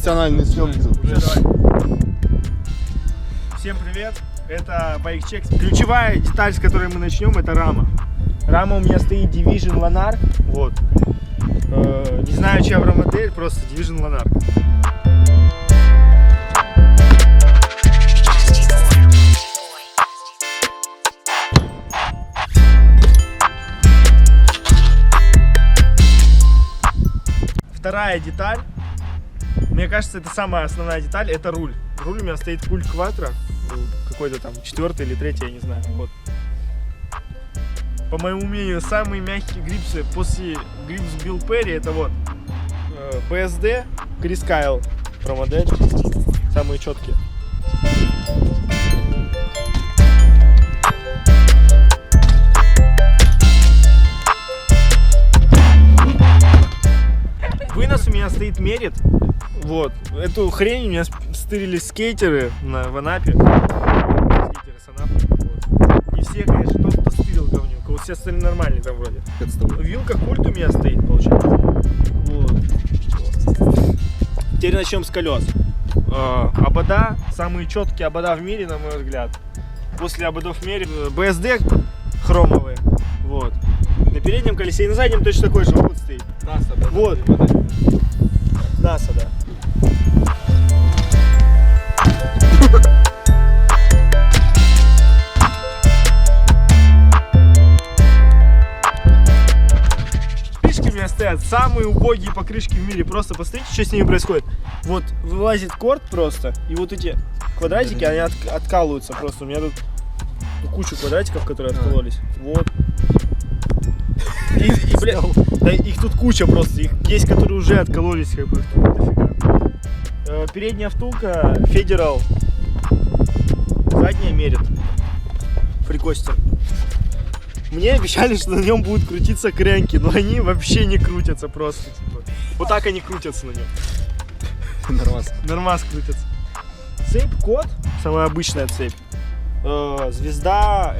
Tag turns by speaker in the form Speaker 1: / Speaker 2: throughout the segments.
Speaker 1: профессиональные съемки.
Speaker 2: Всем привет, это BikeCheck. Ключевая деталь, с которой мы начнем, это рама. Рама у меня стоит Division Lanark, вот. Не знаю, чья модель, просто Division Lanark. Вторая деталь, мне кажется, это самая основная деталь, это руль. Руль у меня стоит Cool Quattro, какой-то там 4-й или 3-й, я не знаю. Вот. По моему мнению, самые мягкие грипсы после грипс Bill Perry это вот BSD, Chris Kyle про модель, самые четкие. Вынос у меня стоит Merit. Вот. Эту хрень у меня стырили скейтеры в Анапе. Скейтеры с Анапы. Вот. Не все, конечно, тот, кто стырил говнюк. А все остальные нормальные там вроде. Вилка культ у меня стоит, получается. Вот. Теперь начнем с колес. Обода, самые четкие обода в мире, на мой взгляд. После ободов в мире BSD хромовые. Вот. На переднем колесе и на заднем точно такой же обод стоит. NASA, да? Вот. NASA, да. Покрышки у меня стоят самые убогие покрышки в мире. Просто посмотрите, что с ними происходит. Вот вылазит корд просто, и вот эти квадратики, они откалываются просто. У меня тут кучу квадратиков, которые откололись. Вот. И бля, да, их тут куча просто, их есть, которые уже откололись, как бы, дофига. Передняя втулка Federal, задняя Merit, фрикостер. Мне обещали, что на нем будут крутиться кренки, но они вообще не крутятся просто, типа. Вот так они крутятся на нем.
Speaker 1: Нормас.
Speaker 2: Нормас крутятся. Цепь код, самая обычная цепь. Звезда,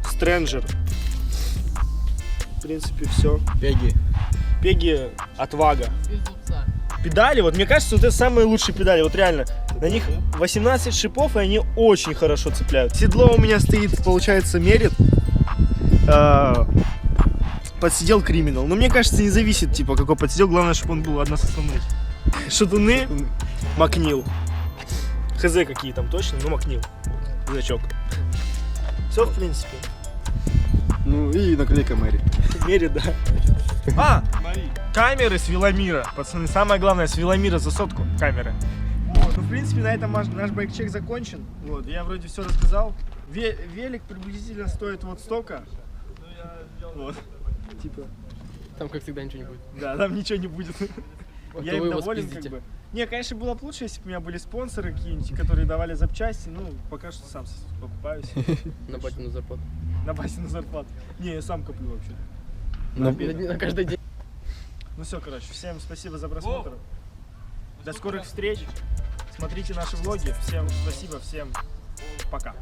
Speaker 2: Stranger. В принципе, все. Пеги Отвага. Педали, вот мне кажется, вот это самые лучшие педали, вот реально. На них 18 шипов, и они очень хорошо цепляют. Седло у меня стоит, получается, Merit. Подсидел Criminal. Но мне кажется, не зависит, типа, какой подсидел. Главное, чтобы он был односоставной. Шатуны Макнил. Хз какие там точно, но Макнил. Значок. Все, в принципе.
Speaker 1: Ну и наклейка Мэри.
Speaker 2: Мэри, да. Камеры с Веломира. Пацаны, самое главное, с Веломира за 100 камеры. Вот. Ну, в принципе, на этом наш байк-чек закончен. Вот, я вроде все рассказал. Велик приблизительно стоит вот столько. Вот. Типа.
Speaker 3: Там, как всегда, ничего не будет.
Speaker 2: Да, там ничего не будет. Я им доволен, как бы. Не, конечно, было бы лучше, если бы у меня были спонсоры какие-нибудь, которые давали запчасти. Ну, пока что сам покупаюсь.
Speaker 3: На батину зарплату.
Speaker 2: На батину зарплату. Не, я сам коплю вообще.
Speaker 3: На каждый день.
Speaker 2: Ну все, короче, всем спасибо за просмотр. До скорых встреч. Смотрите наши влоги. Всем спасибо, всем пока.